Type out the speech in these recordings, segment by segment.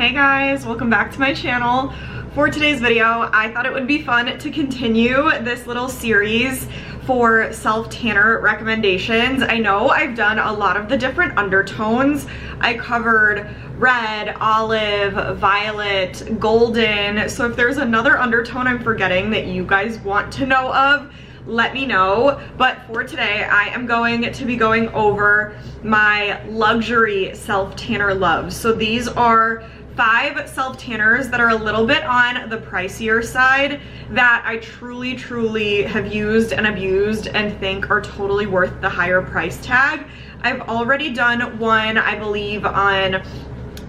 Hey guys, welcome back to my channel. For today's video, I thought it would be fun to continue this little series for self-tanner recommendations. I know I've done a lot of the different undertones. I covered red, olive, violet, golden. So if there's another undertone I'm forgetting that you guys want to know of, let me know. But for today, I am going to be going over my luxury self-tanner loves. So these are 5 self-tanners that are a little bit on the pricier side that I truly have used and abused and think are totally worth the higher price tag. I've already done one, I believe, on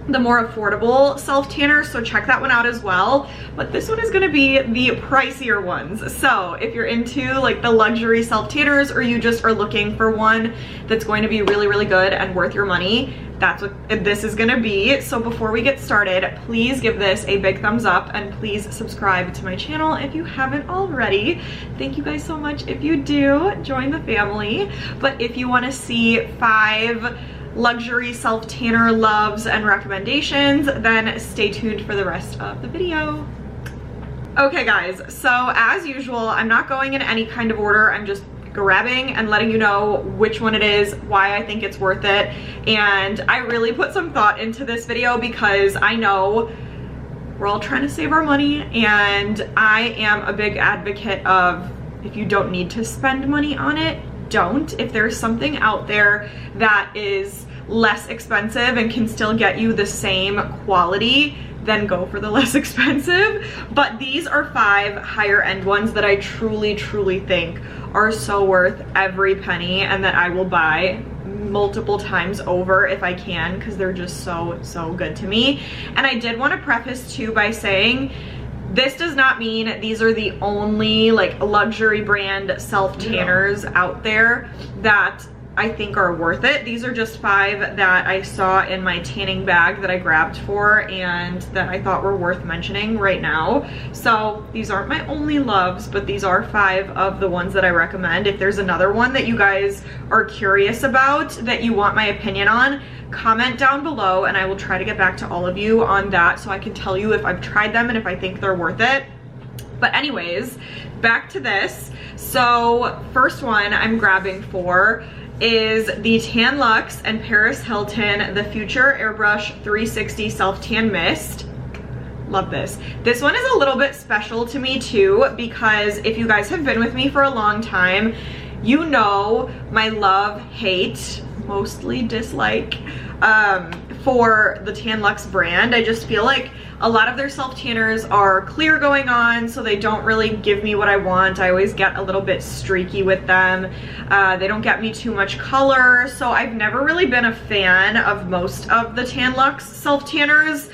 the more affordable self-tanner, so check that one out as well. But this one is gonna be the pricier ones. So if you're into like the luxury self-tanners, or you just are looking for one that's going to be really good and worth your money, that's what this is gonna be. So before we get started, please give this a big thumbs up and please subscribe to my channel if you haven't already. Thank you guys so much if you do. Join the family. But if you want to see 5 luxury self-tanner loves and recommendations, then stay tuned for the rest of the video. Okay guys, so as usual, I'm not going in any kind of order. I'm just grabbing and letting you know which one it is, why I think it's worth it. And I really put some thought into this video because I know we're all trying to save our money, and I am a big advocate of, if you don't need to spend money on it, don't. If there's something out there that is less expensive and can still get you the same quality, then go for the less expensive. But these are 5 higher end ones that I truly think are so worth every penny, and that I will buy multiple times over if I can, because they're just so good to me. And I did want to preface too by saying, this does not mean these are the only like luxury brand self-tanners out there that I think are worth it. These are just 5 that I saw in my tanning bag that I grabbed for and that I thought were worth mentioning right now. So these aren't my only loves, but these are 5 of the ones that I recommend. If there's another one that you guys are curious about that you want my opinion on, comment down below and I will try to get back to all of you on that so I can tell you if I've tried them and if I think they're worth it. But anyways, back to this. So first one I'm grabbing for is the Tan Luxe and Paris Hilton The Future Airbrush 360 Self Tan Mist. Love this. This one is a little bit special to me too, because if you guys have been with me for a long time, you know my love-hate, mostly dislike, for the Tan Luxe brand. I just feel like a lot of their self-tanners are clear going on, so they don't really give me what I want. I always get a little bit streaky with them. They don't get me too much color, so I've never really been a fan of most of the Tan Luxe self-tanners.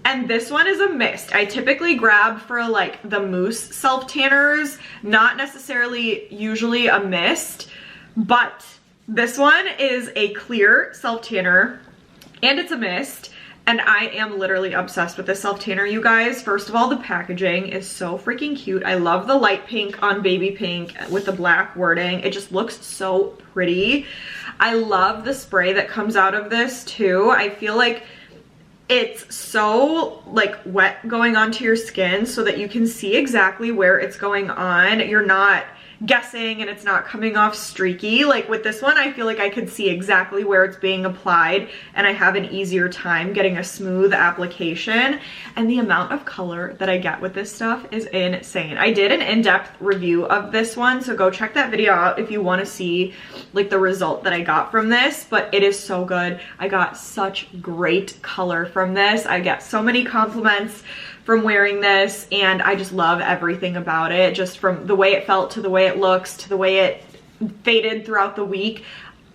And this one is a mist. I typically grab for like the mousse self-tanners, not necessarily usually a mist, but this one is a clear self-tanner and it's a mist. And I am literally obsessed with this self-tanner, you guys. First of all, the packaging is so freaking cute. I love the light pink on baby pink with the black wording. It just looks so pretty. I love the spray that comes out of this too. I feel like it's so like wet going onto your skin so that you can see exactly where it's going on. You're not guessing and it's not coming off streaky. Like with this one, I feel like I could see exactly where it's being applied and I have an easier time getting a smooth application. And the amount of color that I get with this stuff is insane. I did an in-depth review of this one, so go check that video out if you want to see like the result that I got from this, but it is so good. I got such great color from this. I get so many compliments from wearing this, and I just love everything about it, just from the way it felt to the way it looks to the way it faded throughout the week.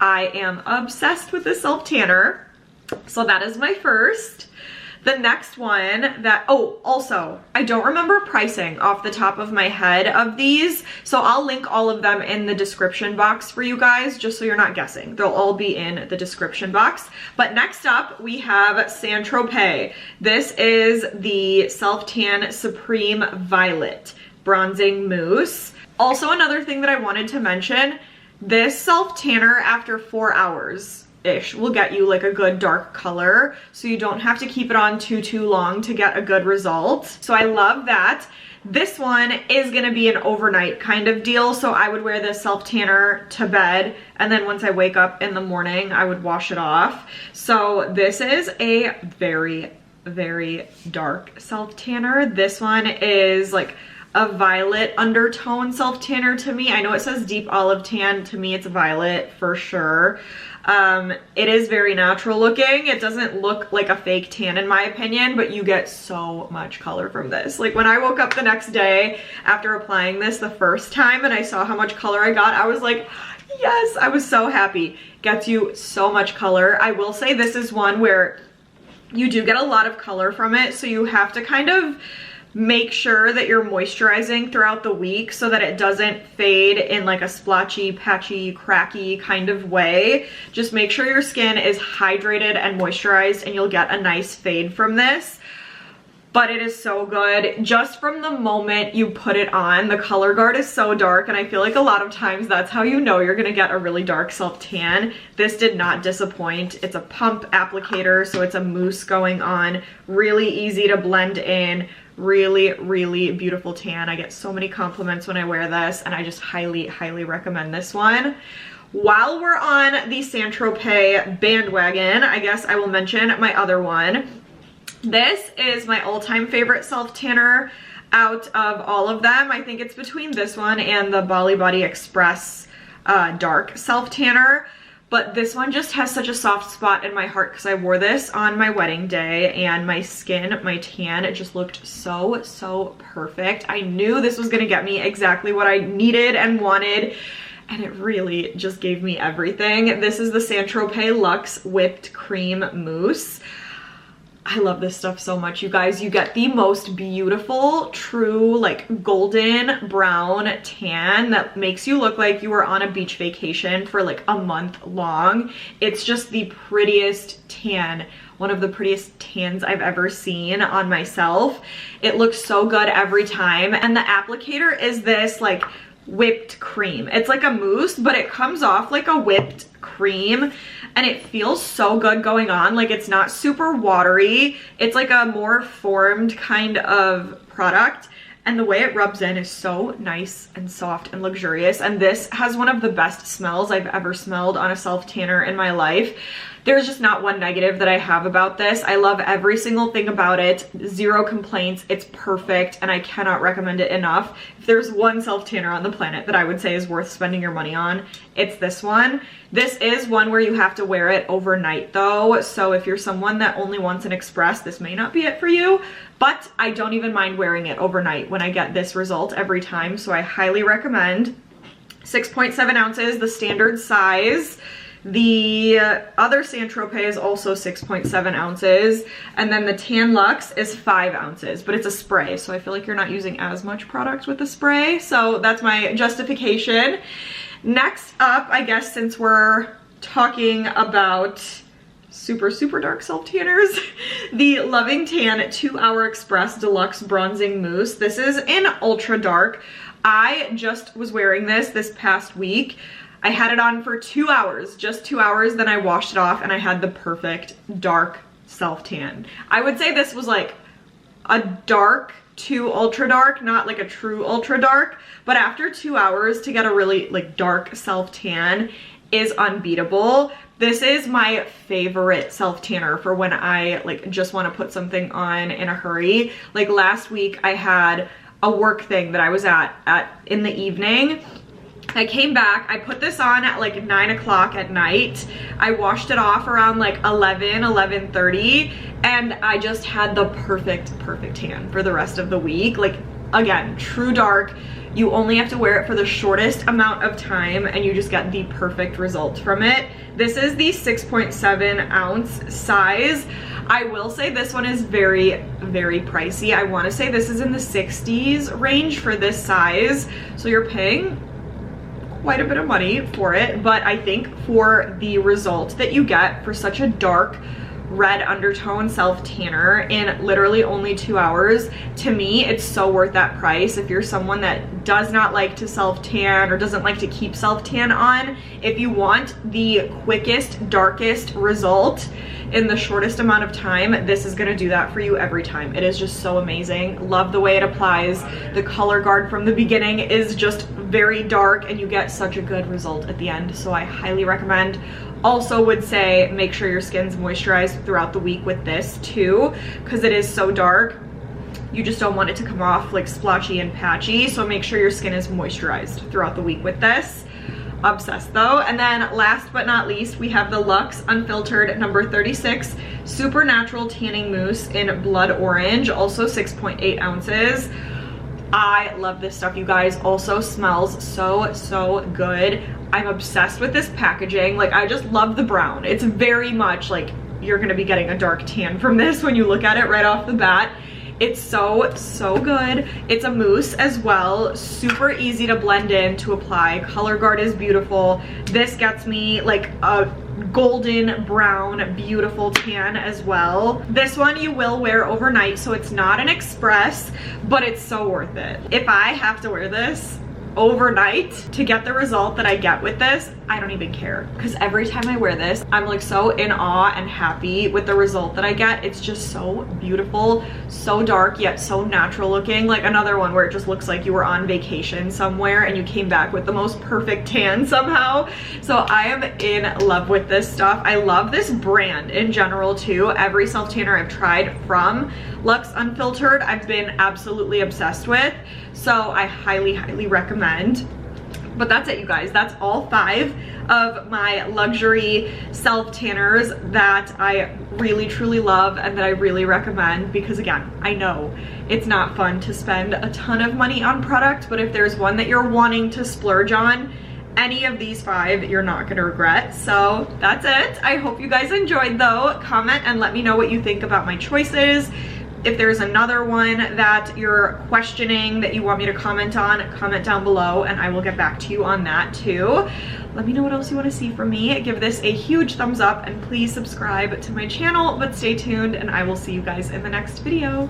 I am obsessed with this self-tanner. So that is my first. The next one that, oh, also, I don't remember pricing off the top of my head of these, so I'll link all of them in the description box for you guys, just so you're not guessing. They'll all be in the description box. But next up, we have ST.TROPEZ. This is the Self Tan Supreme Violet Bronzing Mousse. Also, another thing that I wanted to mention, this self tanner after 4 hours ish will get you like a good dark color, so you don't have to keep it on too long to get a good result. So I love that. This one is gonna be an overnight kind of deal, so I would wear this self tanner to bed, and then once I wake up in the morning I would wash it off. So this is a very dark self tanner. This one is like a violet undertone self tanner to me. I know it says deep olive tan, to me it's violet for sure. It is very natural looking. It doesn't look like a fake tan in my opinion, but you get so much color from this. Like when I woke up the next day after applying this the first time and I saw how much color I got, I was like, yes, I was so happy. Gets you so much color. I will say this is one where you do get a lot of color from it, so you have to kind of make sure that you're moisturizing throughout the week so that it doesn't fade in like a splotchy, patchy, cracky kind of way. Just make sure your skin is hydrated and moisturized and you'll get a nice fade from this. But it is so good. Just from the moment you put it on, the color guard is so dark, and I feel like a lot of times that's how you know you're gonna get a really dark self tan. This did not disappoint. It's a pump applicator, so it's a mousse going on. Really easy to blend in. Really beautiful tan. I get so many compliments when I wear this, and I just highly recommend this one. While we're on the Saint.TROPEZ bandwagon, I guess I will mention my other one. This is my all-time favorite self tanner out of all of them. I think it's between this one and the Bali Body Express dark self tanner. But this one just has such a soft spot in my heart because I wore this on my wedding day, and my skin, my tan, it just looked so perfect. I knew this was gonna get me exactly what I needed and wanted, and it really just gave me everything. This is the Saint.TROPEZ Luxe Whipped Cream Mousse. I love this stuff so much, you guys. You get the most beautiful, true, like golden brown tan that makes you look like you were on a beach vacation for like a month long. It's just the prettiest tan, one of the prettiest tans I've ever seen on myself. It looks so good every time, and the applicator is this like whipped cream. It's like a mousse, but it comes off like a whipped cream, and it feels so good going on. Like it's not super watery. It's like a more formed kind of product, and the way it rubs in is so nice and soft and luxurious. And this has one of the best smells I've ever smelled on a self tanner in my life. There's just not one negative that I have about this. I love every single thing about it. Zero complaints. It's perfect, and I cannot recommend it enough. If there's one self tanner on the planet that I would say is worth spending your money on, it's this one. This is one where you have to wear it overnight though, so if you're someone that only wants an express, this may not be it for you, but I don't even mind wearing it overnight when I get this result every time, so I highly recommend. 6.7 ounces, the standard size. The other Saint.TROPEZ is also 6.7 ounces, and then the Tan Luxe is 5 ounces, but it's a spray, so I feel like you're not using as much product with the spray, so that's my justification. Next up, I guess since we're talking about super dark self tanners, the Loving Tan 2-Hour Express Deluxe Bronzing Mousse. This is in ultra dark. I just was wearing this past week. I had it on for 2 hours, just 2 hours, then I washed it off and I had the perfect dark self tan. I would say this was like a dark to ultra dark, not like a true ultra dark, but after 2 hours to get a really like dark self tan is unbeatable. This is my favorite self tanner for when I like just want to put something on in a hurry. Like last week I had a work thing that I was at in the evening. I came back, I put this on at like 9 o'clock at night. I washed it off around like 11:30, and I just had the perfect tan for the rest of the week. Like again, true dark. You only have to wear it for the shortest amount of time and you just get the perfect result from it. This is the 6.7 ounce size. I will say this one is very pricey. I want to say this is in the 60s range for this size. So you're paying quite a bit of money for it, but I think for the result that you get for such a dark, red undertone self tanner in literally only 2 hours. To me, it's so worth that price. If you're someone that does not like to self tan or doesn't like to keep self tan on, if you want the quickest, darkest result in the shortest amount of time, this is gonna do that for you every time. It is just so amazing. Love the way it applies. The color guard from the beginning is just very dark and you get such a good result at the end, so I highly recommend. Also would say make sure your skin's moisturized throughout the week with this too, because it is so dark. You just don't want it to come off like splotchy and patchy, so make sure your skin is moisturized throughout the week with this. Obsessed though. And then last but not least, we have the LUXE Unfiltered number 36 Super Natural Tanning Mousse in Blood Orange, also 6.8 ounces. I love this stuff, you guys. Also smells so good. I'm obsessed with this packaging. Like, I just love the brown. It's very much like you're gonna be getting a dark tan from this when you look at it right off the bat. It's so good. It's a mousse as well, super easy to blend in to apply. Color guard is beautiful. This gets me like a golden brown beautiful tan as well. This one you will wear overnight, so it's not an express, but it's so worth it. If I have to wear this overnight to get the result that I get with this, I don't even care, because every time I wear this, I'm like so in awe and happy with the result that I get. It's just so beautiful, so dark yet so natural looking. Like another one where it just looks like you were on vacation somewhere and you came back with the most perfect tan somehow. So I am in love with this stuff. I love this brand in general too. Every self tanner I've tried from LUXE Unfiltered, I've been absolutely obsessed with. So I highly recommend. But that's it, you guys. That's all 5 of my luxury self tanners that I really truly love and that I really recommend, because again, I know it's not fun to spend a ton of money on product, but if there's one that you're wanting to splurge on, any of these 5 you're not gonna regret. So that's it. I hope you guys enjoyed though. Comment and let me know what you think about my choices. If there's another one that you're questioning that you want me to comment on, comment down below and I will get back to you on that too. Let me know what else you want to see from me. Give this a huge thumbs up and please subscribe to my channel, but stay tuned and I will see you guys in the next video.